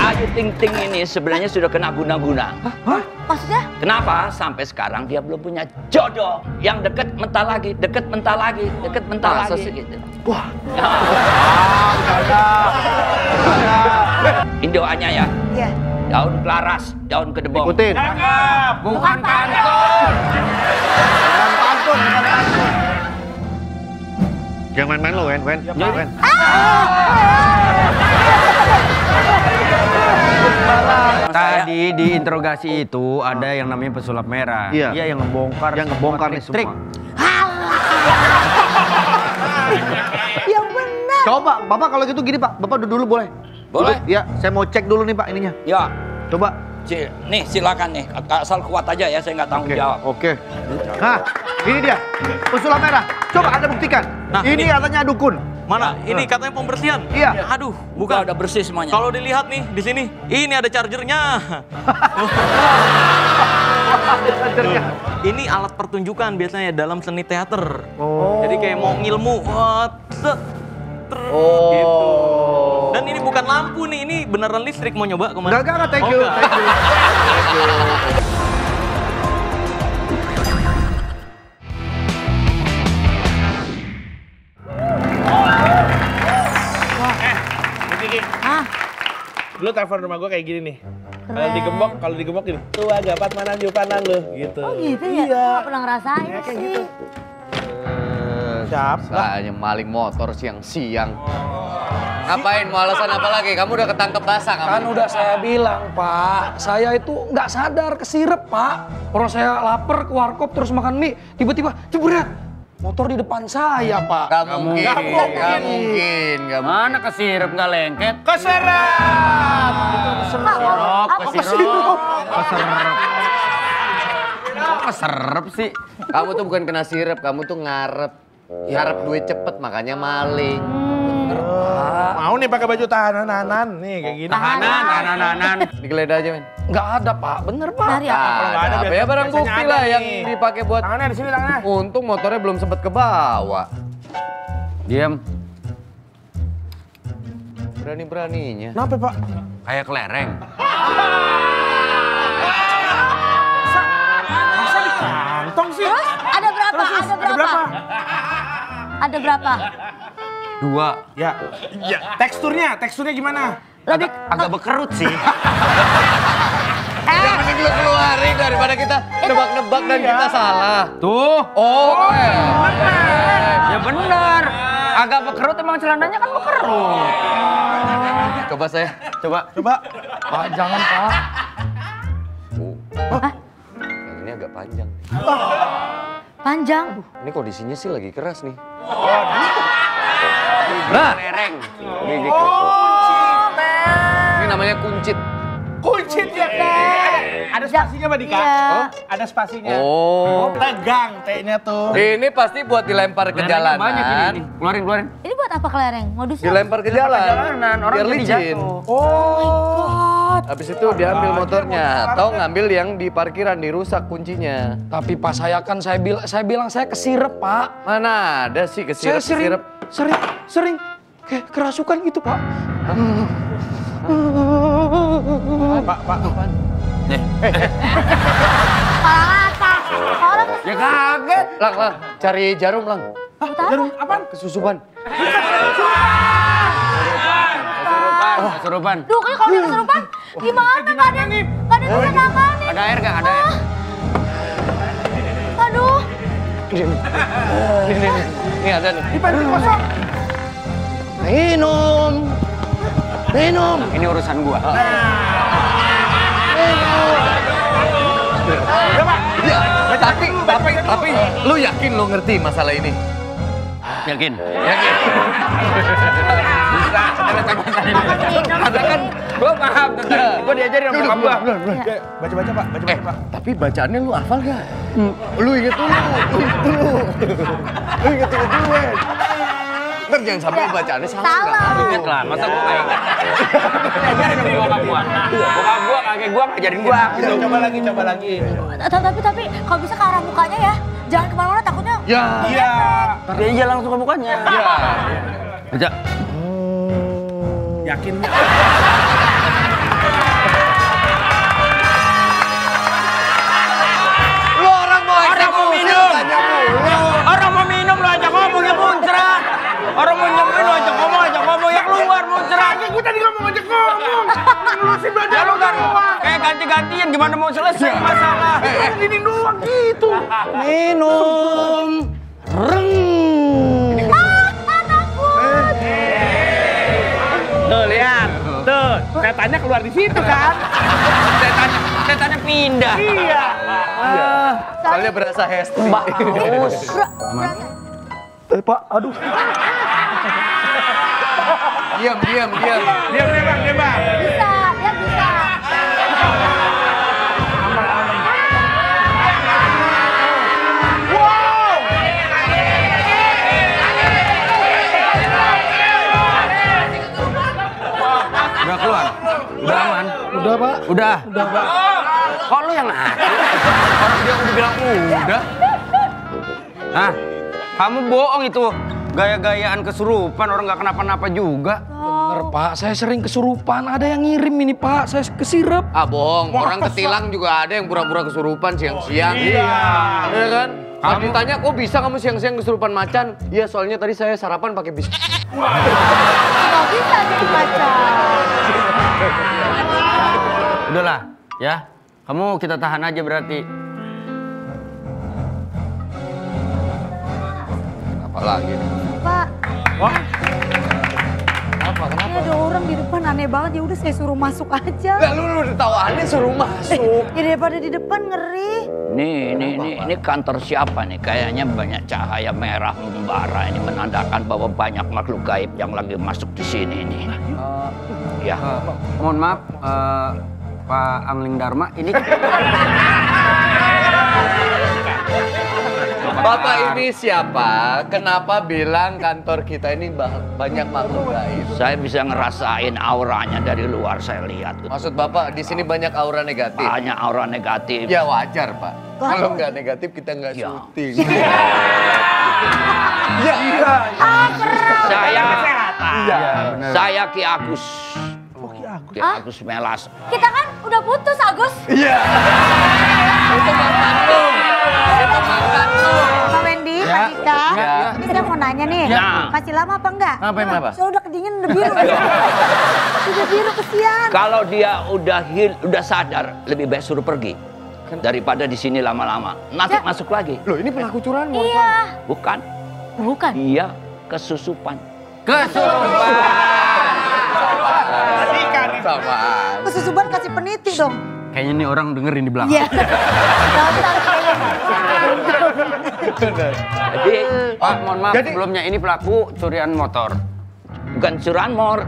Ayu Ting Ting ini sebenarnya sudah kena guna-guna. Hah? Maksudnya? Kenapa sampai sekarang dia belum punya jodoh? Yang deket mentah lagi, deket mentah lagi, deket mentah lagi. Gitu. Wah. Ini doanya ya. Iya. Daun kelaras, daun kedebong. Ikutin. Bukan pantun. Bukan pantun. Jangan main-main lo, Wen. Tadi di interogasi itu ada yang namanya pesulap merah. Iya. Dia yang ngebongkar. Yang ngebongkar nih listrik. semua. Yang benar. Coba, Bapak kalau gitu gini Pak. Bapak duduk dulu boleh? Boleh. Duduk. Ya, saya mau cek dulu nih Pak ininya. Ya, Coba. nih silakan nih. Asal kuat aja ya, saya nggak tanggung jawab. Oke. Nah, ini dia. Pesulap merah. Coba Anda buktikan. Nah, ini katanya dukun. Mana? Ini katanya pembersihan. Iya. Aduh, bukan. Udah bersih semuanya. Kalau dilihat nih di sini, ini ada chargernya. Ini alat pertunjukan biasanya dalam seni teater. Oh. Jadi kayak mau ngilmu, gitu. Dan ini bukan lampu nih, ini beneran listrik. Mau nyoba kemana? Enggak, thank you. enggak. Thank you. Hah? Lu telepon rumah gue kayak gini nih. Kalau digembok gini. Tuh agak pat mana jupanan lu gitu. Oh gitu ya? Iya. Nggak pernah ngerasain Ya, kayak sih. gitu. Siap. Kayaknya maling motor siang-siang. Ngapain? Mau alasan apa lagi? Kamu udah ketangkep basah kamu? Kan udah saya bilang, Pak. Saya itu nggak sadar kesirep, Pak. Orang saya lapar ke warkop terus makan mie. Tiba-tiba jebret. Motor di depan saya, Pak. Gak mungkin. Gak mungkin. Mana kesirep nggak lengket? Keserap. Kok keserep sih? Kamu tuh bukan kena sirep, kamu tuh ngarep. Ngarep duit cepet, makanya maling. Mau nih pakai baju tahanan nih kayak gini. Tahanan. Digeledah aja, men. Nggak ada, Pak. Bener, Pak. Dari apa? Kalau nggak ada, Apa ya barang biasanya bukti ada lah nih. yang dipakai buat... Tangannya di sini tangannya. Untung motornya belum sempet ke bawah. Diam. Berani-beraninya. Kenapa Pak? Kayak kelereng. Masa di kantong sih? Terus ada berapa? Ada berapa? Ada berapa? 2. Ya. Teksturnya gimana? Lebih Agak bekerut sih. Yang penting lu keluarin daripada kita nebak-nebak dan kita salah. Tuh. Oh, Ya benar. Agak bekerut emang celananya kan bekerut. Coba saya. Coba. Pak, jangan, Pak. Yang ini agak panjang. panjang. Ini kondisinya sih lagi keras nih. Nah, Ini namanya kuncit. Kuncit ya, Teh. Ada spasinya, Mbak Dika? Iya. Oh, ada spasinya. Oh. Tegang T-nya tuh. Ini pasti buat dilempar ke jalanan. banyak ini. Keluarin. Ini buat apa kelereng? Modusnya? Dilempar ke jalan. jalanan, orang Biar jadi licin. jatuh. God. Habis itu diambil motornya atau ngambil yang di parkiran dirusak kuncinya. Tapi Pak, saya bilang saya kesirep, Pak. Mana ada sih Saya sering kayak kerasukan gitu, Pak. Pak. Parah apa? Orang Ya kaget. Lang, cari jarum, Lang. Jarum apaan? Kesusupan. Kesurupan. Duh, kayak kalau dia kesurupan, gimana? Gak ada yang bisa nanganin. Ada air nggak? Ada air. Aduh. Ini ada nih. Di panci kosong. Minum. Ini urusan gua. Ya, tapi lu yakin lu ngerti masalah ini? Yakin? Yakin. Bisa. Ada kan? Gua paham. Gua diajarin sama bokap gua. Baca-baca, Pak. Baca-baca, Pak. Tapi bacaannya lu hafal gak? Lu inget dulu. Lu inget dulu, Wen. Ntar jangan sampai bacaannya salah. Salah. Ingat lah, masa gua kayak diajarin sama bokap gua. Bokap gua kakek gua ngajarin gua. Gitu. Coba lagi. Tapi kalau bisa ke arah mukanya ya. Jangan kemana-mana, takutnya. Ya. Iya. Dia aja langsung ke mukanya. Ya. Baca. Yakin? Lu orang mau minum. Orang mau minum lo ajak ngomong ya muncrat. Orang mau nyemin lo ajak ngomong ya keluar muncrat. Gue tadi ngomong aja ngomong. Lu sih belajar Ya lu kan kayak ganti-gantian gimana mau selesai masalah. dinding doang gitu. Minum. Reng. Tuh lihat, tuh setannya keluar di situ kan? Setannya pindah. Iya. Soalnya berasa hesti. Pak, aduh. Diam. Diam bang. Bisa, ya bisa. Udah keluar. Udah aman. Udah, Pak. Udah. Kok lu yang ngaku? Orang dia udah bilang udah. Hah? Kamu bohong itu. Gaya-gayaan kesurupan, orang nggak kenapa-napa juga. Bener, Pak. Saya sering kesurupan. Ada yang ngirim ini, Pak. Saya kesirep. Ah bohong, orang ketilang juga ada yang pura-pura kesurupan siang-siang. Iya kan? Kalau ditanya, kok bisa kamu siang-siang kesurupan macan? Iya, soalnya tadi saya sarapan pakai biskuit. Nggak bisa jadi pacar. Udahlah, ya. Kamu kita tahan aja berarti. Apa lagi nih? Pak, Kenapa? ini ada orang di depan aneh banget. Ya udah saya suruh masuk aja. Lah lu udah tahu aneh suruh masuk. Ya daripada di depan ngeri. Ini kantor siapa nih? Kayaknya banyak cahaya merah membara. Ini menandakan bahwa banyak makhluk gaib yang lagi masuk di sini nih. Ya. Mohon maaf, Pak Angling Dharma, ini Bapak ini siapa? Kenapa bilang kantor kita ini banyak makhluk gaib? Saya bisa ngerasain auranya dari luar, saya lihat. Maksud Bapak di sini banyak aura negatif? Banyak aura negatif. Ya wajar, Pak. Kalau nggak negatif kita nggak Ya. syuting. Saya Ki Agus. Ki Agus Melas. Kita kan udah putus, Agus. Iya. Itu mantan lu. Pak Wendy, Pak Dika. Ya. Ini saya mau nanya nih. Ya. Masih lama apa enggak? Apa yang apa? Saya udah kedingin, udah biru. Udah biru, kesian. Kalau dia udah sadar, lebih baik suruh pergi daripada di sini lama-lama. Nanti Ya. masuk lagi. Loh ini pelaku curanmor. Iya. Bukan, Bukan. dia kesusupan. Sama. Kesusupan kasih peniti dong. kayaknya nih orang dengerin di belakang. Iya. Dasar kayaknya. Jadi Pak, mohon maaf sebelumnya ini pelaku curian motor. bukan curanmor,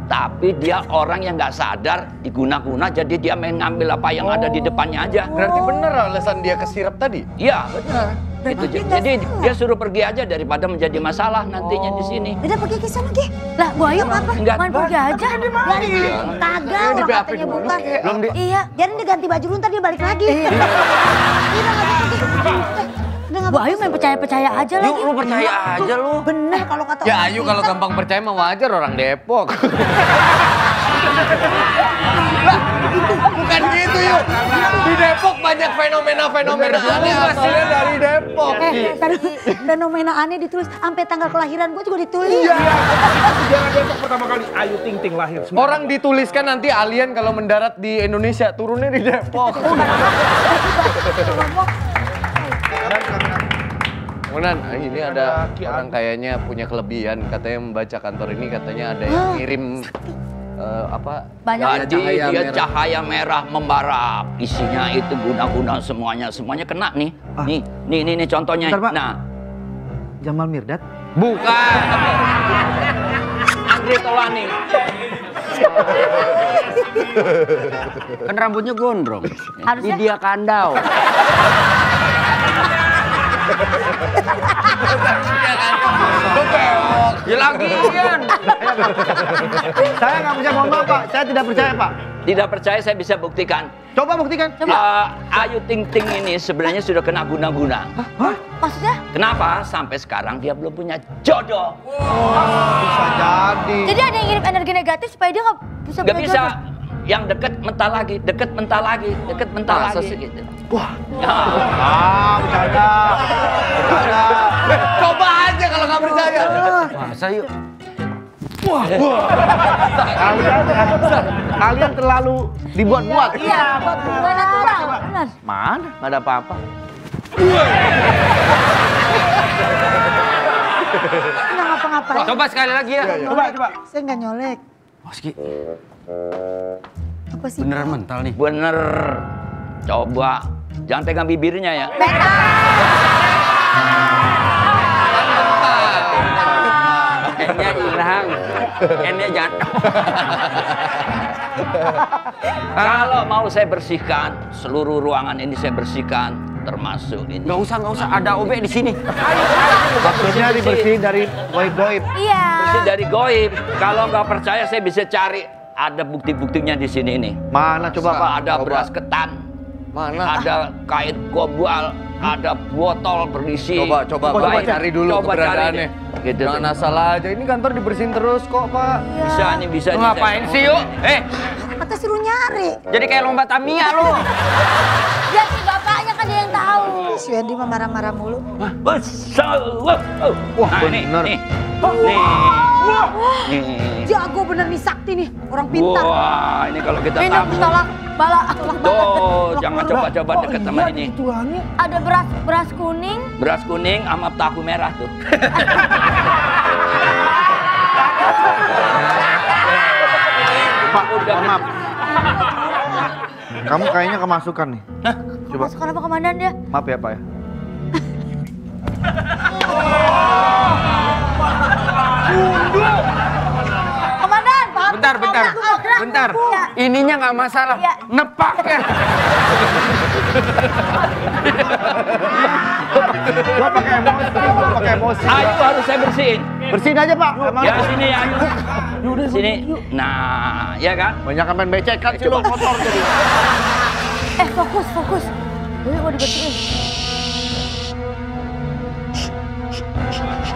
tapi dia orang yang nggak sadar diguna-guna, jadi dia mengambil apa yang ada di depannya aja. Berarti bener alasan dia kesirap tadi? Iya benar. Itu, Berarti nggak jadi salah. dia suruh pergi aja daripada menjadi masalah nantinya di sini. Udah pergi ke sana, Ki. Lah, Bu Ayu apa? Enggak. Main pergi aja. Kagak, Di orang BAP katanya dulu, bukan. Ki. Belum di- Iya, biarin dia ganti baju dulu, ntar dia balik lagi. Iya, nggak pergi. Bu Ayu main percaya-percaya aja lagi. Lu percaya aja lu. Bener kalau kata Ya orang Ayu kita. kalau gampang percaya mah wajar orang Depok. Lah, bukan gitu yuk. Di Depok banyak fenomena-fenomena aneh asalnya dari Depok. Tadi fenomena aneh ditulis sampai tanggal kelahiran gue juga ditulis. Jangan Depok pertama kali Ayu Ting Ting lahir. Orang dituliskan nanti alien kalau mendarat di Indonesia turunnya di Depok. Kemudian ini ada orang kayaknya punya kelebihan, katanya membaca kantor ini katanya ada yang ngirim apa? Banyak. Jadi dia cahaya merah membara, isinya itu guna-guna semuanya kena nih. Nih contohnya. Bentar, Pak. Nah, Jamal Mirdad. bukan. Andre Taulani. Kan rambutnya gondrong. Harusnya- Ini dia kandau. Ya lagian. Saya nggak percaya, mohon maaf Pak. Saya tidak percaya Pak. Tidak percaya saya bisa buktikan. Coba buktikan. Ayu Ting Ting ini sebenarnya sudah kena guna-guna. Maksudnya? Kenapa sampai sekarang dia belum punya jodoh? Bisa jadi. Jadi ada yang ngirim energi negatif supaya dia nggak bisa Nggak punya bisa. jodoh? Yang deket mental lagi, deket mental lagi, deket mental Masa lagi. sih? Gitu. Wah. Ya. Bercanda. Bercanda. Coba aja kalau nggak percaya. Masa yuk. Kalian terlalu dibuat-buat. Iya, bukan natural. Benar. Mana? Nggak ada apa-apa. Nggak ngapa-ngapain. Coba sekali lagi ya. Coba, coba. Saya nggak nyolek. Meski Apa sih? beneran mental nih. Bener. Coba. Jangan pegang bibirnya ya. N-nya hilang. N-nya jatuh. Kalau mau saya bersihkan, seluruh ruangan ini saya bersihkan, termasuk ini. Nggak usah. Ada OB di sini. Maksudnya dibersihin dari goib-goib. Iya. Bersih dari goib. Kalau nggak percaya saya bisa cari. Ada bukti-buktinya di sini nih. Mana coba Pak? Ada beras ketan. Mana? Ada kait gobal. Ada botol berisi. Coba baik. cari dulu Coba keberadaannya. cari deh. Gitu. Jangan asal aja. Ini kantor dibersihin terus kok, Pak. Bisa nih, bisa Lu nih. ngapain sih yuk? Kata suruh nyari. Jadi kayak lomba Tamiya lu. Ya si bapaknya kan dia yang tahu. Si Wendy mah marah-marah mulu. Wah, bener. Nih. Jago bener nih sakti nih, orang pintar. Wah, ini kalau kita Minum tahu. tolak bala, tolak bala. Tuh, jangan coba-coba deket sama ini. Ada beras kuning. Beras kuning sama tahu merah tuh. Pak, maaf. Kamu kayaknya kemasukan nih. Coba. Masukkan apa komandan dia? Maaf ya Pak ya. Komandan, Pak. Bentar. Ininya nggak masalah. Iya. Nepak ya. Gua pakai emosi. Ayo harus saya bersihin. Bersihin aja Pak. Ya sini ya. Sini. Nah, ya kan? Banyak main becekan sih lo kotor jadi. Fokus. Ini mau dibersihin.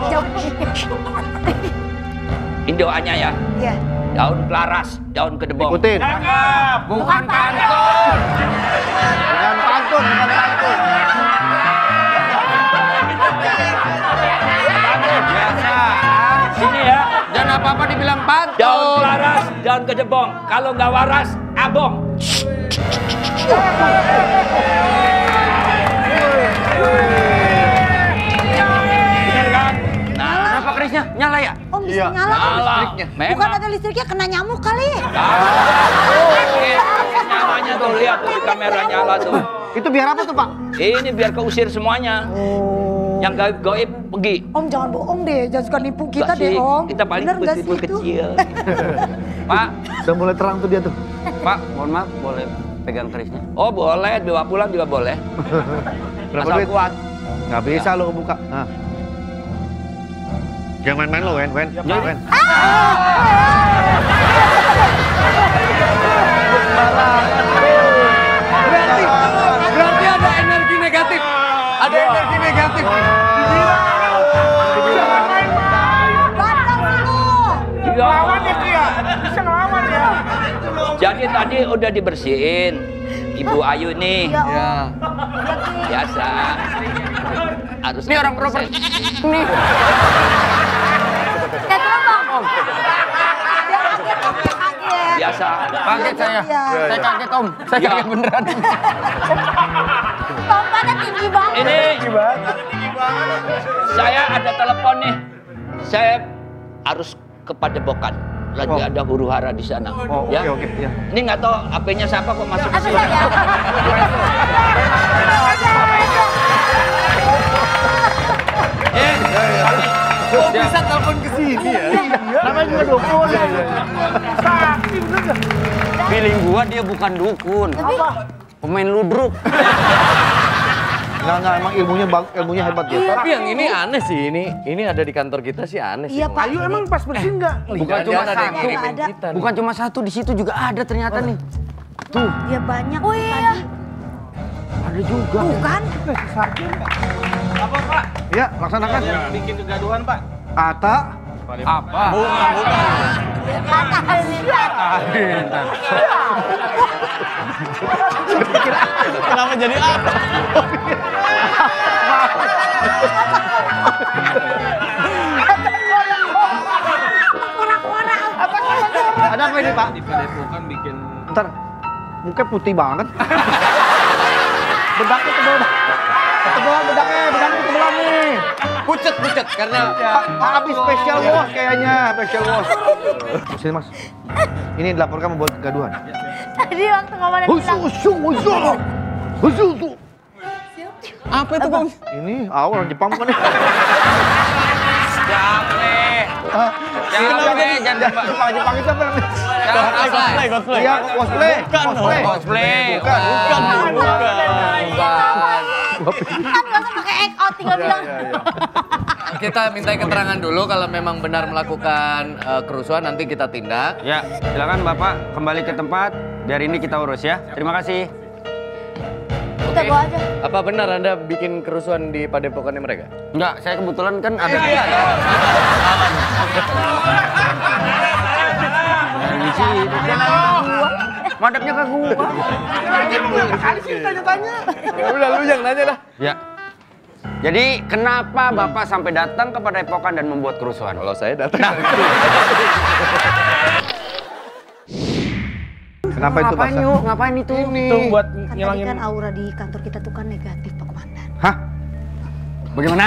Jauh. Ini doanya ya. Iya. Daun kelaras, daun kedebong. Ikutin. Bukan kantor. Dengan pantun. Biasa. Sini ya. Jangan apa-apa dibilang pantun. Daun kelaras, daun kedebong. Kalau nggak waras, abong. Bener kan? Nah, Kenapa kerisnya? Nyala ya? Om bisa nyala Om. nyala. Bukan Memang. ada listriknya kena nyamuk kali. Oke, nyalanya tuh lihat tuh di kamera nyala tuh. Itu biar apa tuh Pak? Ini biar keusir semuanya. Yang gaib pergi. Om jangan bohong deh, jangan suka nipu kita Nggak deh sih, Om. kita paling Bener nggak sih tipu-tipu itu? kecil. Pak, Udah mulai terang tuh dia tuh. Pak, mohon maaf, boleh pegang kerisnya? Oh boleh, bawa pulang juga boleh. Berapa Asal duit? kuat. Nggak bisa lo buka. Nah. Jangan main-main lo, Wen. Wen. Berarti ada energi negatif. Ada energi negatif. Batang sih lu. Iya. Jadi tadi udah dibersihin. Ibu Ayu nih. Ya Om. Ya. Biasa. Harus Ini orang proper. Nih. Kayak terbang. Dia kaget. biasa. Kaget saya. Iya. Saya kaget Om. Saya Ya. kaget beneran. Tompaknya tinggi banget. Ini saya ada telepon nih. Saya harus ke Padepokan. Lagi Oh. ada huru hara di sana. Oh, ya. oke, ya. Ini nggak tahu HP-nya siapa kok masuk ke Apa sini. saya? Kok bisa telepon ke sini ya? Namanya juga dukun. Feeling gua dia bukan dukun. Tapi Pemain ludruk. Enggak, emang ilmunya hebat dia. Tapi yang ini aneh sih, ini ada di kantor kita sih aneh sih. Iya, Pak. Ayu emang pas bersin nggak? Bukan cuma ada yang satu. ngirimin Ada. kita. Bukan cuma satu, di situ juga ada ternyata nih. Tuh, Iya banyak tadi. ada juga. Bukan? Apa Pak? Ya, laksanakan. Yang bikin kegaduhan Pak? Ata, Apa? Kenapa jadi apa? ada apa ini Pak? Di Padepokan bikin Ntar, muka putih banget. Bedaknya kebelah bedaknya nih. Pucet karena Habis special wash kayaknya, special wash. Sini Mas, ini dilaporkan membuat kegaduhan. Tadi waktu komandan bilang. Husu tuh. apa itu Bang? Ini orang Jepang bukan nih? Jangan Jepang itu apa namanya? Cosplay. Iya, cosplay. Cosplay. Bukan. Kan nggak usah pakai act out, tinggal bilang. kita minta keterangan dulu kalau memang benar melakukan kerusuhan nanti kita tindak. Ya, silakan Bapak kembali ke tempat. Biar ini kita urus ya. Terima kasih. Kita bawa aja. Apa benar Anda bikin kerusuhan di padepokannya mereka? Enggak, saya kebetulan kan ada. Dari situ. Madepnya ke gua. Ya udah lu yang nanya dah. Ya. Jadi kenapa Bapak sampai datang ke Padepokan dan membuat kerusuhan? Kalau saya datang. Kenapa itu Ngapain Pak? yuk? Ngapain itu? Itu buat Kan tadi ngilangin. kan aura di kantor kita tuh kan negatif, Pak Komandan. Hah? Bagaimana?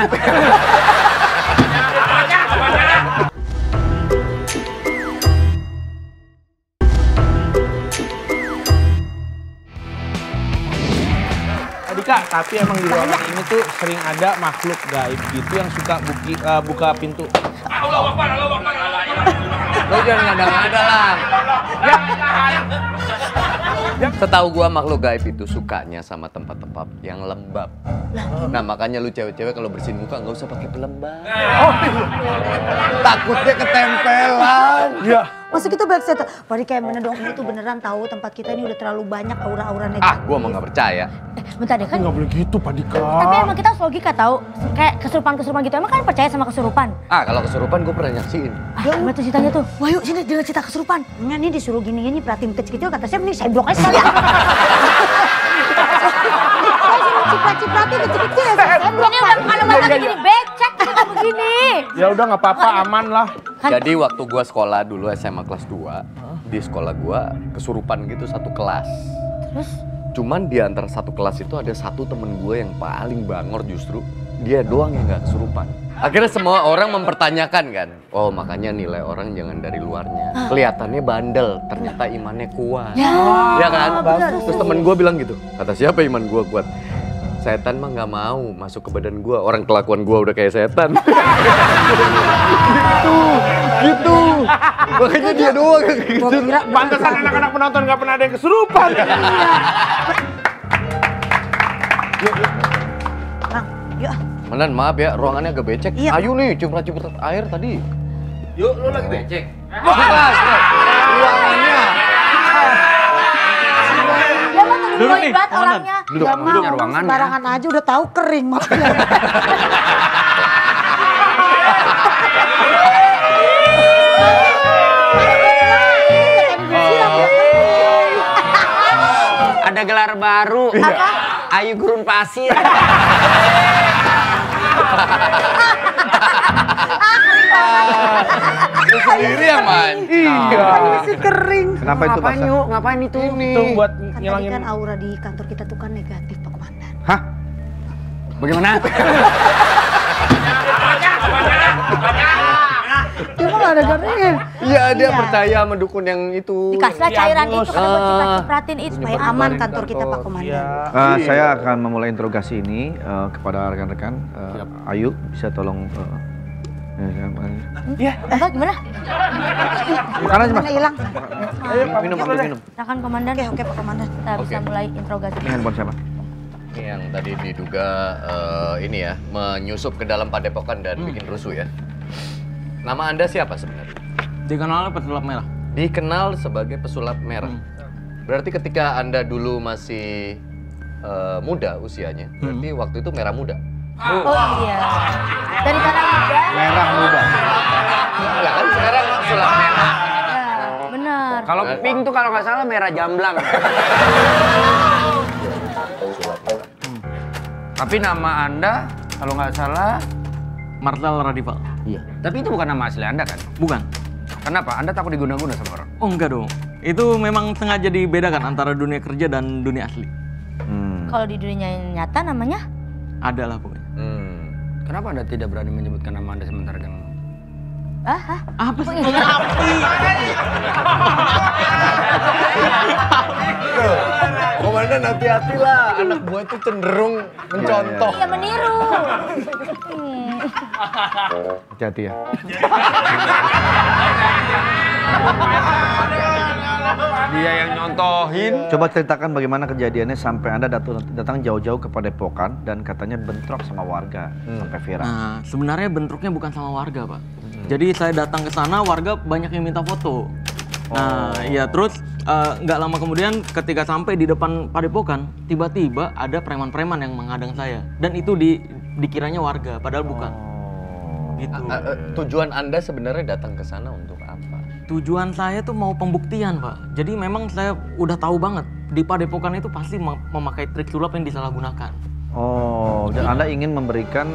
Tadi Kak, tapi emang di ruangan ini tuh sering ada makhluk gaib gitu yang suka buka pintu. Lu jangan ngada-ngada lah. Setahu gua makhluk gaib itu sukanya sama tempat-tempat yang lembab. Nah makanya lu cewek-cewek kalau bersihin muka nggak usah pakai pelembab. Takutnya ketempelan. Iya. Masa kita baik setan? Wadi kayak bener dong, ini tuh beneran tahu tempat kita ini udah terlalu banyak aura-aura Ah, negatif. gua mah nggak percaya. Bentar deh kan. Nggak boleh gitu Pak Dika. Tapi emang kita harus logika tahu, kayak kesurupan-kesurupan gitu. Emang kan percaya sama kesurupan? Ah, kalau kesurupan gua pernah nyaksiin. Gimana tuh ceritanya tuh? Wah yuk sini dengar cerita kesurupan. Enggak nih disuruh gini-gini perhatiin kecil-kecil kata saya mending saya blok aja sekali. Saya suruh ciprat-cipratin kecil-kecil ya saya blok. Ini udah kalau nggak begini becek kalau begini. Ya udah nggak apa-apa, aman lah. Jadi waktu gua sekolah dulu SMA kelas 2, di sekolah gua kesurupan gitu satu kelas. Terus? Cuman di antara satu kelas itu ada satu temen gue yang paling bangor justru. Dia doang yang gak kesurupan. Akhirnya semua orang mempertanyakan kan. Oh makanya nilai orang jangan dari luarnya. Kelihatannya bandel, ternyata imannya kuat. Ya kan? Terus temen gue bilang gitu. Kata siapa iman gue kuat? Setan mah gak mau masuk ke badan gue. Orang kelakuan gue udah kayak setan. gitu. Makanya dia doang yang kayak gitu. Pantesan anak-anak penonton nggak pernah ada yang kesurupan. Bang, yuk. Manan maaf ya, ruangannya agak becek. Iya. Ayo nih, ciprat-ciprat air tadi. Yuk, lu lagi becek. Bukan, ruangannya. Dia mah tuh dulu banget orangnya. Duduk, Gak duduk, mau ruangan ya. sembarangan aja udah tahu kering maksudnya. Ada gelar baru. Apa? Ayu Gurun Pasir. Lu sendiri yang main. Iya. Masih kering. Kenapa itu Pak? Ngapain yuk? Ngapain itu? Itu buat Kan tadi ngilangin. kan aura di kantor kita tuh kan negatif Pak Komandan. Hah? Bagaimana? Cuma gak ada garingin. Iya, dia percaya sama dukun yang itu. Dikasihlah cairan itu kata buat Ah. ciprat-cipratin itu supaya aman kantor kita Pak Komandan. Saya akan memulai interogasi ini kepada rekan-rekan. Ayu, bisa tolong... Apa gimana? Makanan aja Mas. Mana hilang? Minum, ambil minum. Silakan Komandan. Oke Pak Komandan. Kita bisa mulai interogasi. Ini handphone siapa? Ini yang tadi diduga ini ya, menyusup ke dalam padepokan dan bikin rusuh ya. Nama Anda siapa sebenarnya? Dikenal pesulap merah. Dikenal sebagai pesulap merah. Berarti ketika Anda dulu masih muda usianya, berarti waktu itu merah muda. Oh iya. Dari tanah muda. Merah muda. Enggak kan sekarang pesulap merah. Ya, benar. Kalau pink tuh kalau nggak salah merah jamblang. Tapi nama Anda kalau nggak salah Martel Radival. iya. Tapi itu bukan nama asli Anda kan? Bukan. Kenapa? Anda takut diguna-guna sama orang? Oh enggak dong. Itu memang sengaja dibedakan antara dunia kerja dan dunia asli. Kalau di dunia nyata namanya? Ada lah pokoknya. Kenapa Anda tidak berani menyebutkan nama Anda sementara kan? Apa sih? Komandan hati-hati lah, anak buah itu cenderung mencontoh. Iya meniru. Hati-hati ya. Dia yang nyontohin. Coba ceritakan bagaimana kejadiannya sampai Anda datang jauh-jauh ke Padepokan dan katanya bentrok sama warga sampai viral. Nah, sebenarnya bentroknya bukan sama warga, Pak. Jadi saya datang ke sana, warga banyak yang minta foto. Nah, iya terus nggak lama kemudian ketika sampai di depan Padepokan, tiba-tiba ada preman-preman yang menghadang saya. Dan itu dikiranya warga, padahal bukan. Gitu. Tujuan Anda sebenarnya datang ke sana untuk apa? Tujuan saya tuh mau pembuktian, Pak. Jadi memang saya udah tahu banget di Padepokan itu pasti memakai trik sulap yang disalahgunakan. Oh, dan Anda ingin memberikan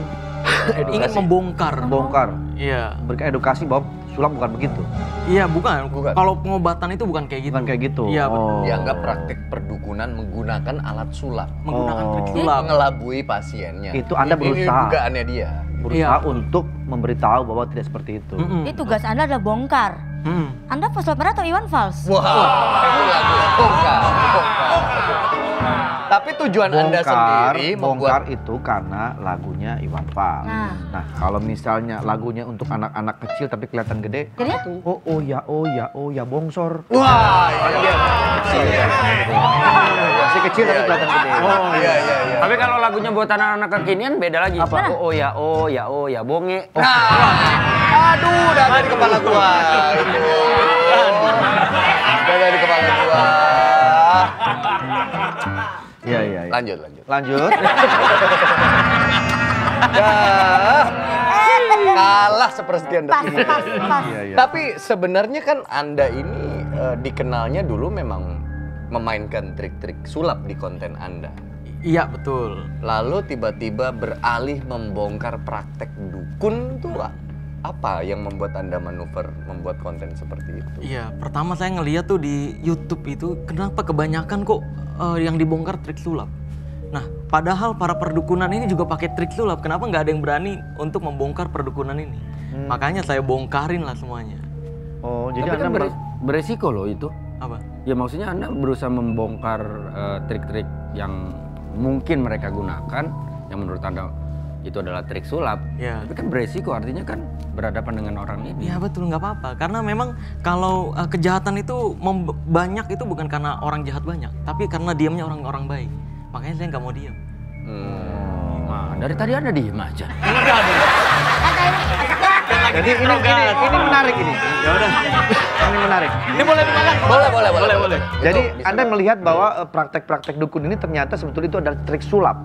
Ingin membongkar. Iya. Memberikan edukasi bahwa sulap bukan begitu. Iya, bukan. Kalau pengobatan itu bukan kayak gitu. Bukan kayak gitu. Iya, Dianggap praktik perdukunan menggunakan alat sulap. menggunakan trik sulap. Mengelabui pasiennya. Itu Anda berusaha. Ini dugaannya dia. Berusaha untuk memberitahu bahwa tidak seperti itu. Ini tugas Anda adalah bongkar. Anda pesulap merah atau Iwan Fals? Wah, bongkar. Tapi tujuan Anda sendiri bongkar itu karena lagunya Iwan Fals. Nah, kalau misalnya lagunya untuk anak-anak kecil tapi kelihatan gede, Jadinya? oh ya bongsor. Wah, ini dia. Masih kecil tapi kelihatan gede. Oh iya. Tapi kalau lagunya buat anak-anak kekinian beda lagi. Apa? Oh ya bonge. Nah, aduh, udah ada di kepala gua. Udah ada di kepala gua. Iya. Lanjut. Kalah sepersekian detik. Pas. Tapi sebenarnya kan Anda ini dikenalnya dulu memang memainkan trik-trik sulap di konten Anda. Iya, betul. Lalu tiba-tiba beralih membongkar praktek dukun tuh apa yang membuat Anda manuver membuat konten seperti itu? Iya, pertama saya ngeliat tuh di YouTube itu kenapa kebanyakan kok yang dibongkar trik sulap. Nah, padahal para perdukunan ini juga pakai trik sulap. Kenapa nggak ada yang berani untuk membongkar perdukunan ini? Makanya saya bongkarin lah semuanya. Oh, jadi Tapi Anda kan beresiko loh itu. Apa? Ya maksudnya Anda berusaha membongkar trik-trik yang mungkin mereka gunakan, yang menurut Anda itu adalah trik sulap. Ya. Tapi kan beresiko, artinya kan berhadapan dengan orang ini. Iya betul, nggak apa-apa. Karena memang kalau kejahatan itu banyak itu bukan karena orang jahat banyak, tapi karena diamnya orang-orang baik. Makanya saya nggak mau diam. Nah, dari tadi Anda diem aja. Jadi ini menarik ini. Ya udah. Ini menarik. Ini boleh dimakan? Boleh. Jadi Anda melihat bahwa praktek-praktek dukun ini ternyata sebetulnya itu adalah trik sulap.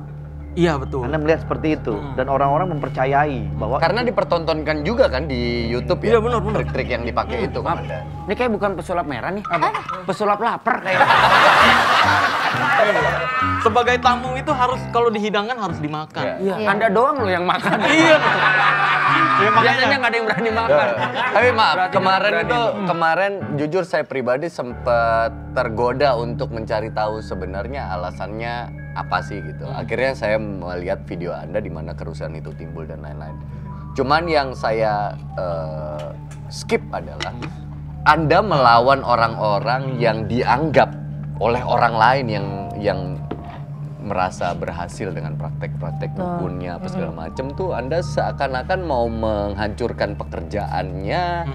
Iya betul. Anda melihat seperti itu dan orang-orang mempercayai bahwa Karena dipertontonkan juga kan di YouTube ya. Iya, benar. Trik-trik yang dipakai itu kan ada. Ini kayak bukan pesulap merah nih. Pesulap lapar kayak. Sebagai tamu itu harus kalau dihidangkan harus dimakan. Iya. Anda doang loh yang makan. Iya. Biasanya nggak ada yang berani makan. Tapi maaf, Berarti kemarin jujur saya pribadi sempat tergoda untuk mencari tahu sebenarnya alasannya apa sih gitu. Akhirnya saya melihat video Anda di mana kerusuhan itu timbul dan lain-lain. Cuman yang saya skip adalah Anda melawan orang-orang yang dianggap oleh orang lain yang merasa berhasil dengan praktek-praktek dukunnya apa segala macam tuh Anda seakan-akan mau menghancurkan pekerjaannya,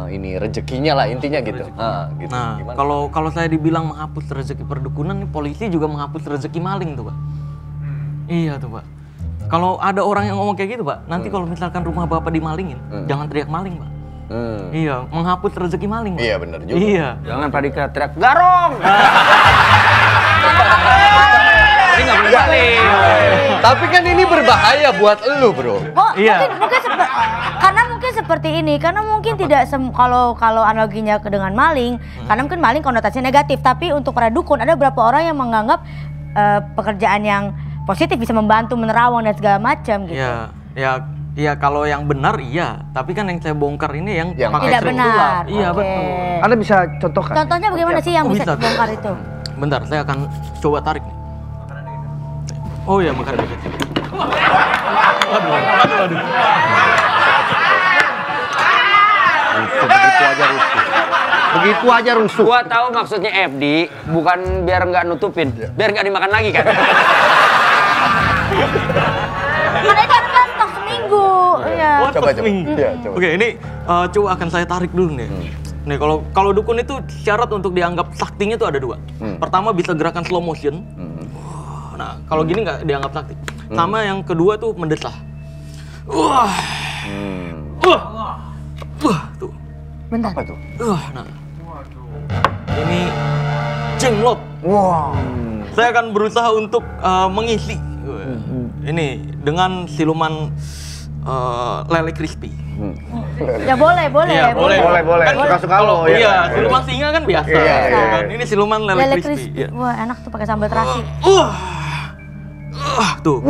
ini rezekinya lah intinya gitu. Gitu. Nah, Gimana? kalau saya dibilang menghapus rezeki perdukunan, nih polisi juga menghapus rezeki maling tuh, Pak. Iya tuh, Pak. Kalau ada orang yang ngomong kayak gitu, Pak, nanti kalau misalkan rumah Bapak dimalingin, jangan teriak maling, Pak. Iya, menghapus rezeki maling, Pak. Iya, benar juga. Iya. Jangan Pradika teriak garong. Ini nggak boleh balik. Tapi kan ini berbahaya buat elu, Bro. Oh, Iya. karena mungkin seperti ini, karena mungkin tidak kalau analoginya dengan maling, karena mungkin maling konotasinya negatif, tapi untuk para dukun ada beberapa orang yang menganggap pekerjaan yang positif bisa membantu menerawang dan segala macam gitu. Iya, kalau yang benar iya, tapi kan yang saya bongkar ini yang pakai tidak struktur. benar. Iya, Oke. betul. Anda bisa contohkan? Contohnya bagaimana sih yang Oh, bisa bisa. dibongkar itu? Bentar, saya akan coba tarik nih. Oh iya, makan dikit. Aduh. Begitu aja rusuh. Begitu aja rusuh. Gua tahu maksudnya FD, bukan biar nggak nutupin, biar nggak dimakan lagi kan. Karena itu kan stok seminggu. Iya. Coba. Iya, coba. Oke, ini coba akan saya tarik dulu nih. Nih, kalau dukun itu syarat untuk dianggap saktinya itu ada 2. Pertama bisa gerakan slow motion. Nah, kalau gini nggak dianggap sakti. Sama yang kedua tuh mendesah. Wah, tuh. Bentar. Apa tuh? Nah. Ini jenglot. Wow. Saya akan berusaha untuk mengisi ini dengan siluman lele crispy. Ya boleh. Iya, boleh. Boleh. Kan Suka-suka lo. Iya, siluman singa kan biasa. Iya. Kan? Ini siluman lele, Lele crispy. crispy. Iya. Wah, enak tuh pakai sambal terasi. Tuh.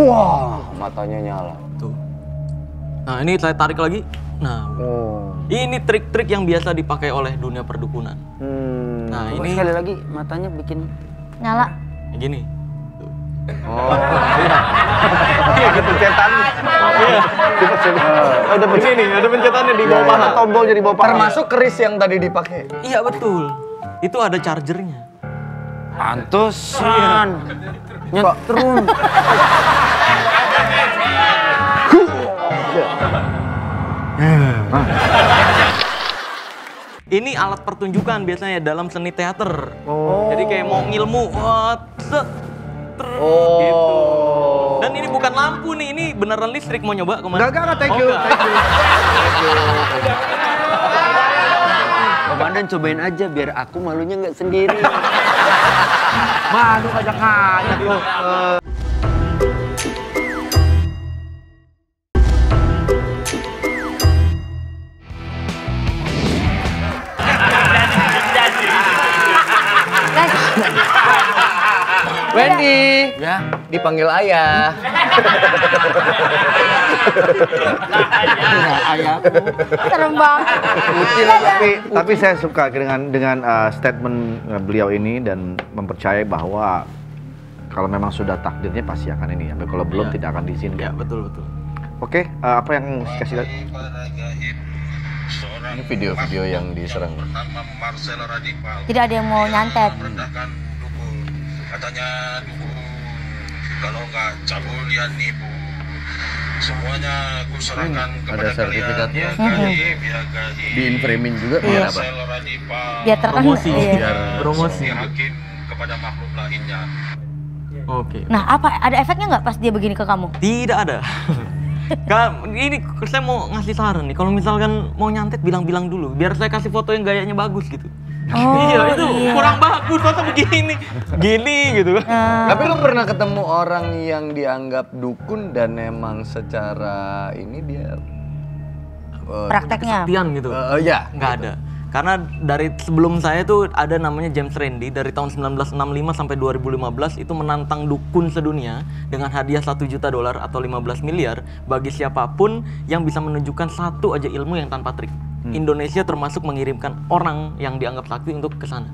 Matanya nyala. Tuh. Nah, ini saya tarik lagi. Nah, ini trik-trik yang biasa dipakai oleh dunia perdukunan. Nah, ini Sekali lagi matanya bikin Nyala. kayak gini. Tuh. Iya, ada pencetan. Iya. Udah Ini nih, ada pencetannya di bawah paha. Tombol jadi bawah paha. Termasuk keris yang tadi dipakai. Iya, betul. Itu ada chargernya. pantesan nyetrum. Ini alat pertunjukan biasanya dalam seni teater. Jadi kayak mau ngilmu, gitu. Dan ini bukan lampu nih, ini beneran listrik. Mau nyoba kemana? Enggak, thank you. enggak. Komandan cobain aja biar aku malunya nggak sendiri. Malu ajak lo. Wendy, Ya. dipanggil ayah. Serem banget. Tapi saya suka dengan statement beliau ini dan mempercayai bahwa kalau memang sudah takdirnya pasti akan ini, tapi kalau belum tidak akan Ya, diizinkan. betul. Oke, apa yang kasih lihat? Ini video-video yang diserang. Tidak ada yang mau nyantet. Katanya dukun, kalau nggak cabulian nipu, semuanya aku serahkan kepada Ada sertifikatnya. kalian. Biar gaib, Di inframing juga biar apa? Biar terkenal. Promosi, Iya. biar promosi. hakim kepada makhluk lainnya. Oke. Nah, apa ada efeknya nggak pas dia begini ke kamu? Tidak ada. Ini saya mau ngasih saran nih, kalau misalkan mau nyantet bilang-bilang dulu, biar saya kasih foto yang gayanya bagus gitu. Iya, itu kurang bagus, foto begini, gini gitu. Tapi lu pernah ketemu orang yang dianggap dukun dan emang secara ini dia Prakteknya. Kesaktian gitu. ya, Nggak ada. Karena dari sebelum saya tuh ada namanya James Randi dari tahun 1965 sampai 2015 itu menantang dukun sedunia dengan hadiah $1 juta atau 15 miliar bagi siapapun yang bisa menunjukkan satu aja ilmu yang tanpa trik. Indonesia termasuk mengirimkan orang yang dianggap sakti untuk ke sana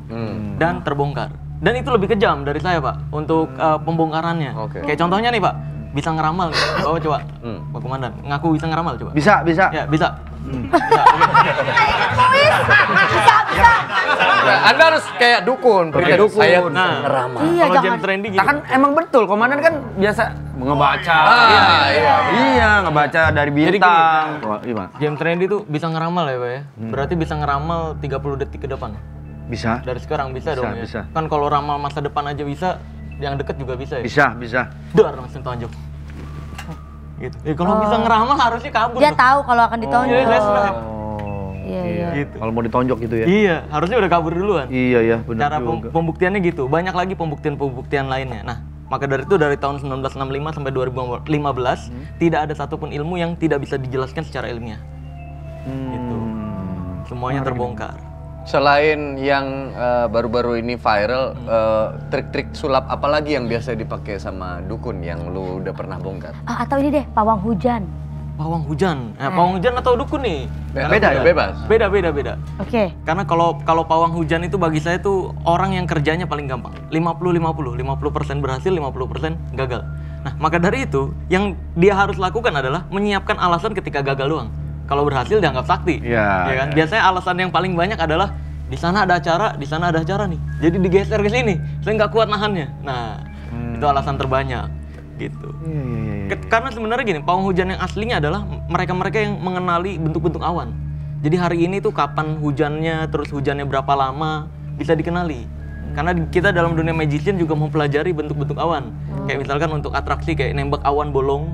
dan terbongkar. Dan itu lebih kejam dari saya, Pak, untuk pembongkarannya. Oke. Kayak contohnya nih, Pak, bisa ngeramal. Bawa coba, Pak Komandan, ngaku bisa ngeramal coba. Bisa. Ya, bisa. Bisa. Nah, Anda harus kayak dukun. Kayak dukun. Saya Nah, ngeramal. Iya, Kalau jangan. James Randi Nah, gini. kan emang betul, komandan kan biasa ngebaca. Iya, ngebaca dari bintang. Wah, gimana? James Randi tuh bisa ngeramal ya, Pak ya. Berarti bisa ngeramal 30 detik ke depan. Bisa? Dari sekarang bisa dong ya. bisa. Kan kalau ramal masa depan aja bisa, yang deket juga bisa ya. Bisa. Dar langsung tonjok. Gitu. Kalau bisa ngeramal harusnya kabur. Dia dong. tahu kalau akan ditonjok. Iya. Gitu. Kalau mau ditonjok gitu ya? Iya, harusnya udah kabur duluan. Iya ya, benar Cara juga. pembuktiannya gitu. Banyak lagi pembuktian-pembuktian lainnya. Nah, maka dari itu dari tahun 1965 sampai 2015 tidak ada satupun ilmu yang tidak bisa dijelaskan secara ilmiah. Gitu. Semuanya terbongkar. Selain yang baru-baru ini viral, trik-trik sulap apa lagi yang biasa dipakai sama dukun yang lu udah pernah bongkar? Atau ini deh, pawang hujan. Pawang hujan. Nah, pawang hujan atau dukun nih? Beda ya? Bebas. Beda. Oke. Karena kalau pawang hujan itu bagi saya tuh orang yang kerjanya paling gampang. 50% berhasil, 50% gagal. Nah, maka dari itu yang dia harus lakukan adalah menyiapkan alasan ketika gagal doang. Kalau berhasil dianggap sakti. Iya, Ya kan? Biasanya alasan yang paling banyak adalah di sana ada acara, di sana ada acara nih. Jadi digeser ke sini. Saya nggak kuat nahannya. Nah, itu alasan terbanyak gitu. Karena sebenarnya gini, pawang hujan yang aslinya adalah mereka-mereka yang mengenali bentuk-bentuk awan. Jadi hari ini tuh kapan hujannya, terus hujannya berapa lama, bisa dikenali. Karena kita dalam dunia magician juga mempelajari bentuk-bentuk awan. Kayak misalkan untuk atraksi kayak nembak awan bolong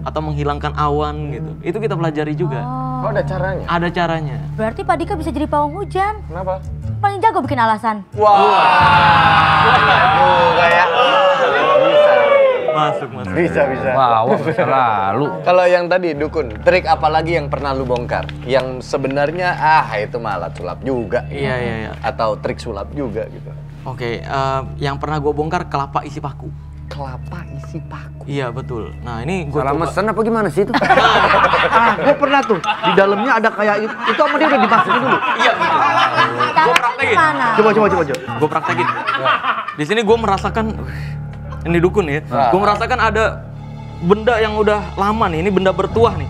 atau menghilangkan awan gitu. Itu kita pelajari juga. Oh, ada caranya? Ada caranya. Berarti Pak Dika bisa jadi pawang hujan. Kenapa? Paling jago bikin alasan. Kayak Masuk. bisa. Wow, selalu. Kalau yang tadi dukun, trik apa lagi yang pernah lu bongkar? Yang sebenarnya itu malah sulap juga. Iya. Atau trik sulap juga gitu. Oke, yang pernah gue bongkar kelapa isi paku. Kelapa isi paku. Iya betul. Nah ini gue Salah mesen apa gimana sih itu? Gue pernah tuh, di dalamnya ada kayak itu sama dia udah dimasukin dulu. Iya. Gue Caranya praktekin. gimana? Coba. Gue praktekin. Di sini gue merasakan ini dukun ya. Gue merasakan ada benda yang udah lama nih. Ini benda bertuah nih.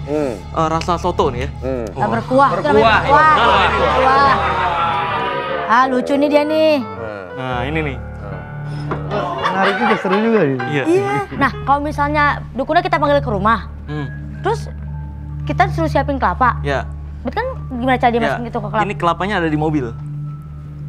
Rasa soto nih ya. Nah, berkuah. Itu namanya berkuah. Lucu nih dia nih. Nah ini nih. Menarik juga, seru juga nih. Iya. Iya. Nah, kalau misalnya dukunnya kita panggil ke rumah, terus kita suruh siapin kelapa. Ya. Berarti kan gimana cara dia Ya. masukin itu ke kelapa? Ini kelapanya ada di mobil.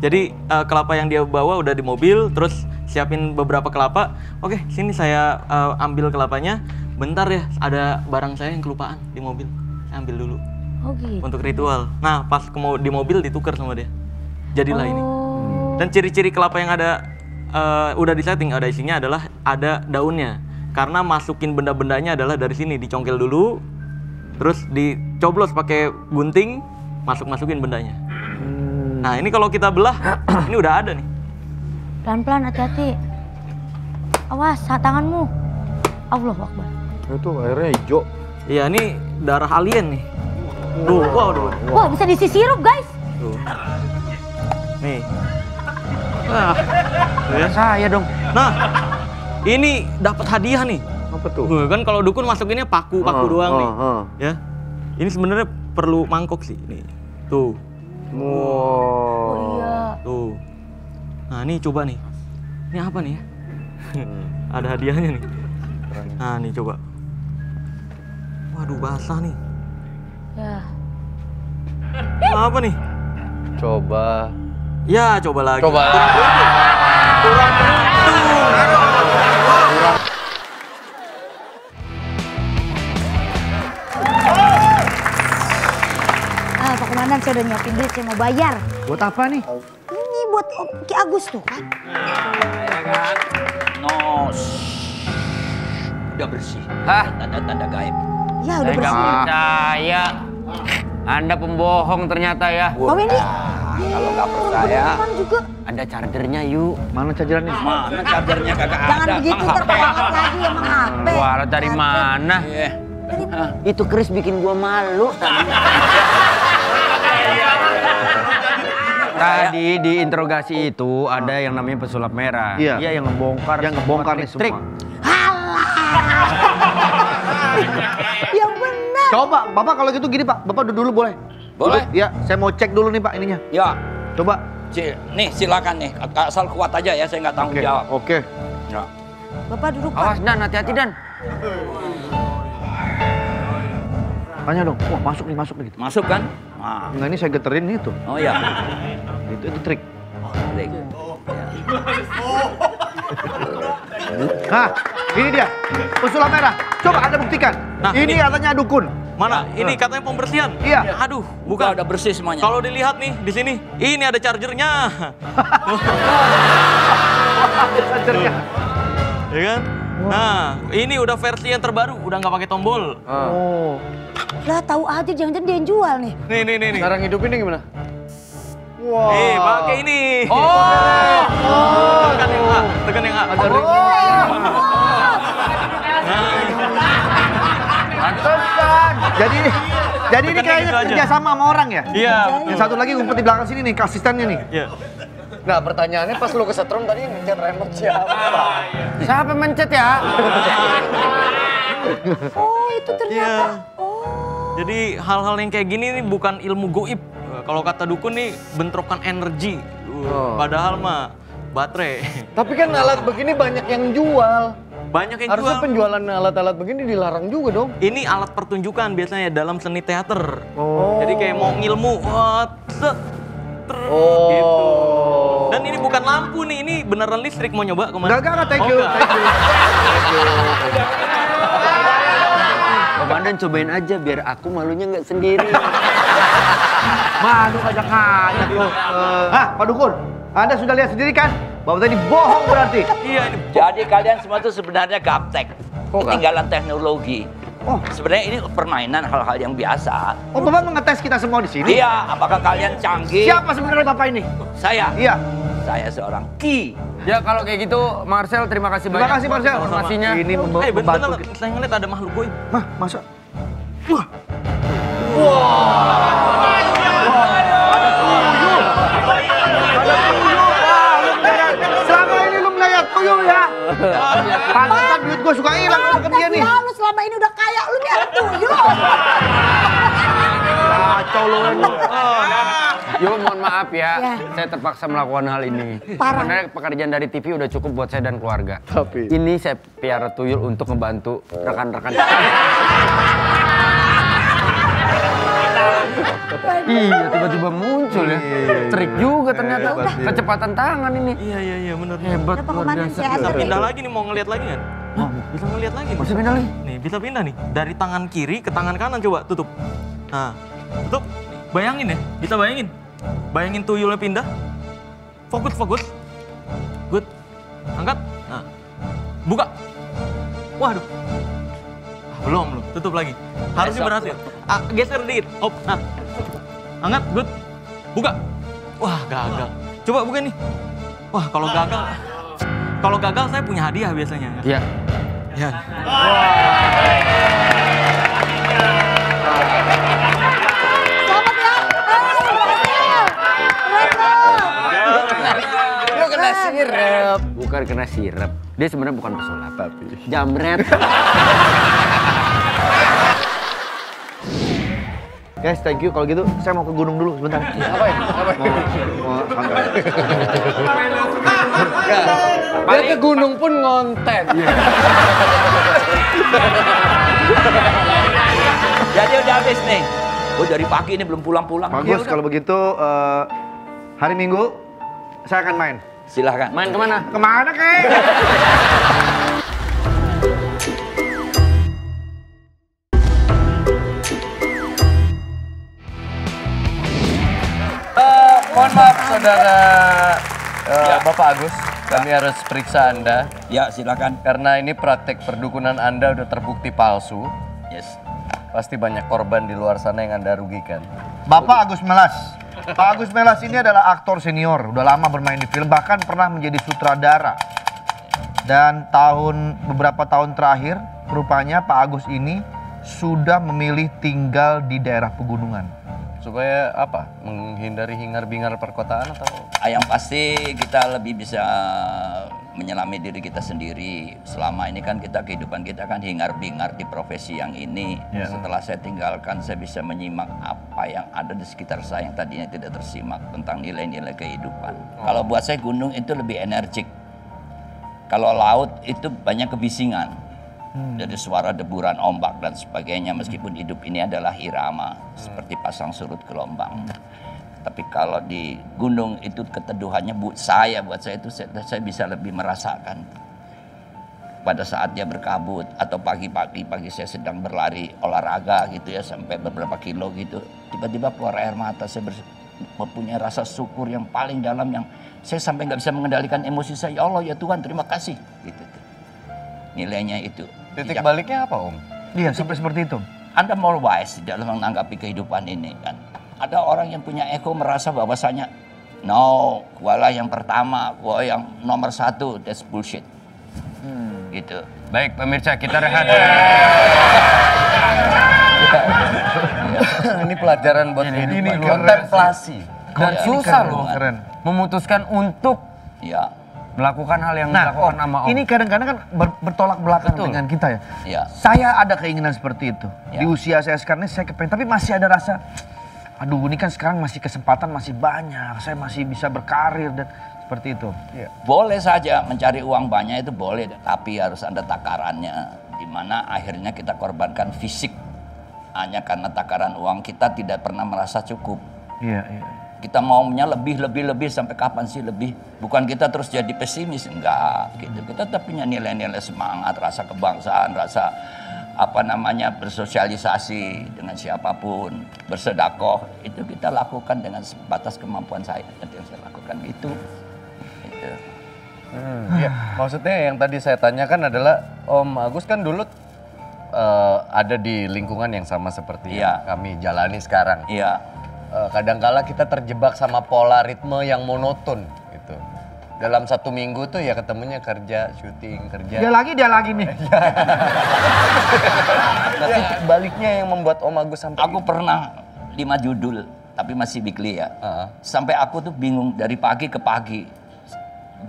Jadi kelapa yang dia bawa udah di mobil, terus siapin beberapa kelapa. Oke, sini saya ambil kelapanya. Bentar ya, ada barang saya yang kelupaan di mobil. Saya ambil dulu Oh gitu. untuk ritual. Nah, pas di mobil ditukar sama dia. Jadilah ini. Dan ciri-ciri kelapa yang ada udah disetting, ada isinya adalah ada daunnya. Karena masukin benda-bendanya adalah dari sini, dicongkel dulu, terus dicoblos pakai gunting, masukin bendanya. Nah ini kalau kita belah, ini udah ada nih. Pelan-pelan, hati-hati. Awas, tanganmu. Allahu Akbar. Itu airnya hijau. Iya ini darah alien nih. Tuh, waduh. Wah, bisa diisi sirup, guys. Tuh. Nih. Nah, Saya dong. nah, ini dapat hadiah nih. Apa tuh? Kan kalau dukun masukinnya paku doang nih. Ya. Ini sebenarnya perlu mangkok sih nih. Tuh. Oh iya. Tuh. Nah, ini coba nih. Ini apa nih ya? Ada hadiahnya nih. Nah, nih coba. Waduh, basah nih. Ya. Apa nih? Coba. Ya, coba lagi. Coba. Kurang beruntung. Pak Komandan, saya udah nyiapin duit, saya mau bayar. Buat apa nih? Ini buat Ki Agus tuh kan. Ya kan? Nos. Udah bersih. Hah? Tanda-tanda gaib. Ya udah Saya nggak bersih. percaya. Anda pembohong ternyata ya. Pak Wendy. Kalau nggak percaya, Beneran juga. ada chargernya yuk. Mana cajarannya? Mana chargernya kagak ada? Jangan begitu, ntar banget lagi emang HP. Suara dari mana? Itu Chris bikin gua malu. Tadi di interogasi itu ada yang namanya pesulap merah. Iya. Dia yang ngebongkar. Yang ngebongkar nih trik-trik. semua. Yang benar. Coba, Bapak kalau gitu gini Pak, Bapak duduk dulu boleh? Boleh? Duduk, ya, saya mau cek dulu nih Pak ininya. Ya, Coba. nih silakan nih. Asal kuat aja ya, saya nggak tanggung jawab. Oke. Ya. Bapak duduk, Pak. Awas Dan, hati-hati Dan. Tanya dong. Wah, masuk nih gitu. Masuk kan? Nah. Enggak, ini saya geterin nih tuh. Oh ya. Itu trik. Baik. Nah, ini dia. Pesulap merah. Coba Anda buktikan. Nah, ini ini. katanya dukun. Mana? Ini katanya pembersihan. Iya. Aduh, Bukan bukan. udah bersih semuanya. Kalau dilihat nih di sini, ini ada chargernya. Chargernya. Ya kan? Nah, ini udah versi yang terbaru, udah nggak pakai tombol. Oh. Lah tahu aja jangan-jangan dia yang jual nih. Nih. Cara ngidupinnya gimana? Wow. Pakai ini. Tekan yang A, tekan yang A. Ada ring. Pantesan. Jadi ini Tekan kayaknya gitu aja. kerja sama orang ya? Iya. Yang satu lagi ngumpet di belakang sini nih, asistennya nih. Iya. Nah, pertanyaannya pas lu kesetrum tadi yang mencet remote siapa? Siapa mencet ya? Oh, itu ternyata. Iya. Jadi hal-hal yang kayak gini nih bukan ilmu goib. Kalau kata dukun nih bentrokan energi. Padahal mah baterai. Tapi kan alat begini banyak yang jual. Banyak yang Harusnya jual. penjualan alat-alat begini dilarang juga dong. Ini alat pertunjukan biasanya dalam seni teater. Oh. Jadi kayak mau ngilmu, Oh. gitu. Dan ini bukan lampu nih, ini beneran listrik. Mau nyoba kemana? Enggak, thank you. Oh, enggak. Komandan cobain aja biar aku malunya nggak sendiri. Malu ngajak-ngajak loh. Pak Dukun, Anda sudah lihat sendiri kan? Bahwa tadi bohong berarti. Iya ini. Jadi kalian semua itu sebenarnya gaptek. Ketinggalan teknologi. Oh. Sebenarnya ini permainan hal-hal yang biasa. Oh, Bapak mengetes kita semua di sini? Iya, apakah kalian canggih? Siapa sebenarnya Bapak ini? Saya. Iya. Saya seorang Ki. Ya kalau kayak gitu, Marcel terima kasih Terima banyak. kasih, Marcel. Informasinya. Ini Bener, membantu. saya ngeliat ada makhluk goib. Mah, masa? Wah. Selama ini lu melihat tuyul ya? Pantesan duit gua suka hilang kalau deket dia nih. Lu selama ini udah kaya, lu nih ada tuyul. Kacau lu. Yo mohon maaf ya, Ya. saya terpaksa melakukan hal ini. Parah. Sebenarnya pekerjaan dari TV udah cukup buat saya dan keluarga. Tapi Ini saya piara tuyul untuk ngebantu rekan-rekan. Iya, tiba-tiba muncul ya. Trik juga ternyata. Kecepatan tangan ini. Iya bener. Hebat, Udah, Pak luar Komandan, biasa. saya Bisa anterin. pindah lagi nih, mau ngeliat lagi kan? Bisa ngeliat lagi nih. Bisa pindah lagi? Nih, bisa pindah nih. Dari tangan kiri ke tangan kanan, coba tutup. Nah, tutup. Bayangin ya, bisa bayangin. Bayangin tuyulnya pindah. Fokus. Good. Angkat. Nah. Buka. Waduh. Belum. Tutup lagi. Harusnya berhasil. Geser dikit. Hop. Nah. Angkat. Good. Buka. Wah, gagal. Coba buka nih. Wah, kalau gagal saya punya hadiah biasanya. Iya. Ya. Selamat ya. Berhasil. Lu kena sirep. Bukan kena sirep. Dia sebenarnya bukan pesulap. Tapi jamret. Guys, thank you. Kalau gitu, saya mau ke gunung dulu sebentar. ngapain? Mau santai. Dia ke gunung pun ngonten. Jadi udah habis nih. Oh dari pagi ini belum pulang-pulang. Bagus kalau begitu. Hari Minggu saya akan main. Silahkan. Main kemana? Kemana kek? Mohon maaf saudara Bapak Agus, kami harus periksa Anda Ya silakan. karena ini praktek perdukunan Anda udah terbukti palsu. Yes. Pasti banyak korban di luar sana yang Anda rugikan. Bapak Agus Melas. Pak Agus Melas ini adalah aktor senior, udah lama bermain di film, bahkan pernah menjadi sutradara. Dan beberapa tahun terakhir, rupanya Pak Agus ini sudah memilih tinggal di daerah pegunungan. Supaya apa? Menghindari hingar-bingar perkotaan atau? Yang pasti kita lebih bisa menyelami diri kita sendiri. Selama ini kan kehidupan kita kan hingar-bingar di profesi yang ini. Setelah saya tinggalkan, saya bisa menyimak apa yang ada di sekitar saya yang tadinya tidak tersimak tentang nilai-nilai kehidupan. Kalau buat saya gunung itu lebih energik. Kalau laut itu banyak kebisingan. Dari suara deburan ombak dan sebagainya, meskipun hidup ini adalah irama seperti pasang surut gelombang. Tapi kalau di gunung itu keteduhannya buat saya itu saya bisa lebih merasakan. Pada saat dia berkabut atau pagi saya sedang berlari olahraga gitu ya sampai beberapa kilo gitu, tiba-tiba keluar air mata, saya mempunyai rasa syukur yang paling dalam yang saya sampai nggak bisa mengendalikan emosi saya. Ya Allah ya Tuhan, terima kasih gitu. Nilainya itu. Titik baliknya apa Om? Iya, sampai seperti itu. Anda more wise dalam menanggapi kehidupan ini kan. Ada orang yang punya ego merasa bahwasanya no, gualah yang pertama, gua yang nomor satu, that's bullshit. Gitu. Baik pemirsa, kita rehat. Ini pelajaran buat ini kontemplasi. Dan susah loh keren. memutuskan untuk melakukan hal yang dilakukan sama Om. Ini kadang-kadang kan bertolak belakang dengan kita ya. Saya ada keinginan seperti itu. Di usia saya sekarang ini saya kepengen, tapi masih ada rasa, aduh ini kan sekarang masih kesempatan masih banyak, saya masih bisa berkarir dan seperti itu. Boleh saja mencari uang banyak itu boleh, tapi harus ada takarannya. Di mana akhirnya kita korbankan fisik hanya karena takaran uang kita tidak pernah merasa cukup. Iya. Kita maunya lebih sampai kapan sih lebih? Bukan kita terus jadi pesimis, enggak gitu. Kita tetap punya nilai-nilai semangat, rasa kebangsaan, rasa bersosialisasi dengan siapapun, bersedekah, itu kita lakukan dengan sebatas kemampuan saya. Itu yang saya lakukan itu. Iya, maksudnya yang tadi saya tanyakan adalah Om Agus kan dulu ada di lingkungan yang sama seperti yang kami jalani sekarang. Iya. Kadangkala kita terjebak sama pola ritme yang monoton gitu. Dalam 1 minggu tuh ya ketemunya kerja, syuting, kerja. Dia lagi nih. Tapi baliknya yang membuat Om Agus sampai... Aku pernah 5 judul, tapi masih weekly ya. Sampai aku tuh bingung dari pagi ke pagi.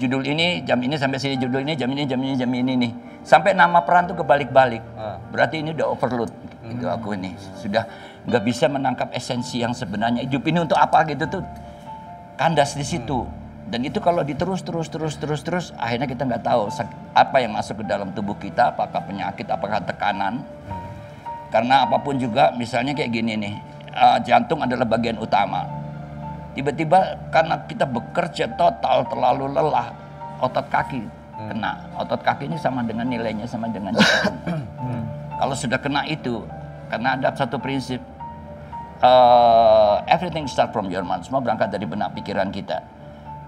Judul ini, jam ini sampai sini, judul ini, jam ini, jam ini, jam ini nih. Sampai nama peran tuh kebalik-balik. Berarti ini udah overload. Itu aku ini sudah nggak bisa menangkap esensi yang sebenarnya hidup ini untuk apa gitu tuh kandas di situ. Dan itu kalau terus akhirnya kita nggak tahu apa yang masuk ke dalam tubuh kita, apakah penyakit, apakah tekanan. Karena apapun juga, misalnya kayak gini nih, jantung adalah bagian utama. Tiba-tiba karena kita bekerja total terlalu lelah, otot kaki kena. Otot kaki ini sama dengan nilainya sama dengan jantung. Kalau sudah kena itu, karena ada satu prinsip, everything start from your mind. Semua berangkat dari benak pikiran kita.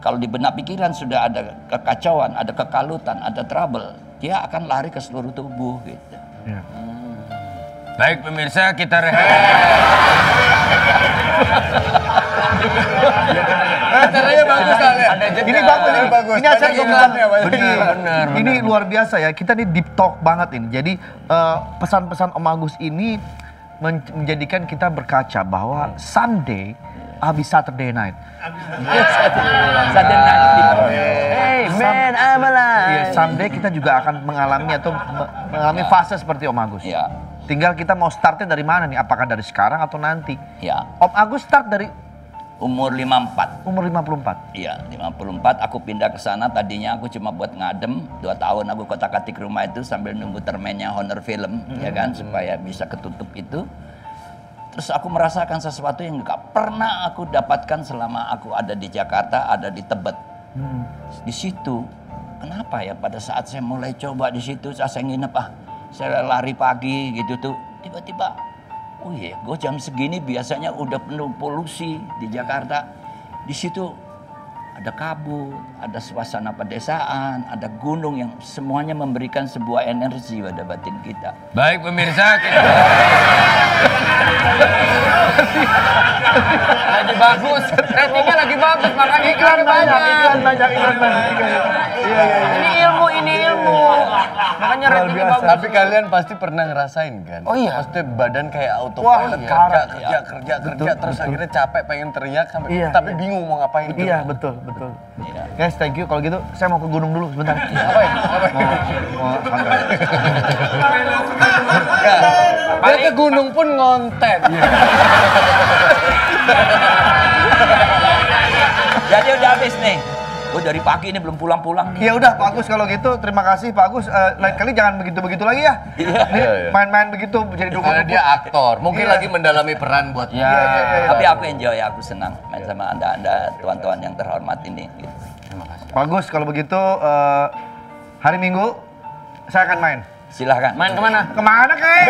Kalau di benak pikiran sudah ada kekacauan, ada kekalutan, ada trouble, dia akan lari ke seluruh tubuh gitu. Baik pemirsa, kita rehat. Acaranya bagus soalnya. Ini bagus. Ini acara benar. Ini luar biasa ya. Kita nih deep talk banget ini. Jadi pesan-pesan Om Agus ini menjadikan kita berkaca bahwa someday habis Saturday night. Saturday night. Hey man, I'm alive. Someday kita juga akan mengalami fase seperti Om Agus. Tinggal kita mau startnya dari mana nih? Apakah dari sekarang atau nanti? Om Agus start dari umur 54. Umur 54? Iya, 54 aku pindah ke sana. Tadinya aku cuma buat ngadem. 2 tahun aku kotak-katik rumah itu sambil nunggu termennya honor film, ya kan, supaya bisa ketutup itu. Terus aku merasakan sesuatu yang gak pernah aku dapatkan selama aku ada di Jakarta, ada di Tebet. Di situ, kenapa ya pada saat saya mulai coba di situ, saya nginep saya lari pagi gitu tuh, tiba-tiba, oh iya, gue jam segini biasanya udah penuh polusi di Jakarta. Di situ ada kabut, ada suasana pedesaan, ada gunung yang semuanya memberikan sebuah energi pada batin kita. Baik pemirsa, kita lagi bagus, ratingnya lagi bagus, makanya iklan banyak. Iklan banyak. Ini ilmu. Makanya Luar ratingnya biasa. bagus. Tapi kalian pasti pernah ngerasain kan? Oh iya. Maksudnya badan kayak Wah, autopilot, kerja, Betul, terus akhirnya capek pengen teriak sampai Iya, tapi iya. bingung mau ngapain. Iya, betul. Iya. Guys, thank you. Kalau gitu, saya mau ke gunung dulu sebentar. Ngapain? Mau santai. Dia ke gunung pun ngonten. Jadi udah habis nih. Gue dari pagi ini belum pulang-pulang nih. Ya udah, Pak Agus kalau gitu terima kasih Pak Agus. Lain kali jangan begitu-begitu lagi ya. Iya. Nih, Iya. main-main begitu jadi dukun. Karena dia aktor, mungkin Iya. lagi mendalami peran buat Iya. Tapi aku enjoy, aku senang main sama anda tuan-tuan yang terhormat ini. Gitu. Pak Agus kalau begitu hari Minggu saya akan main. Silahkan. Main kemana? Kemana kek?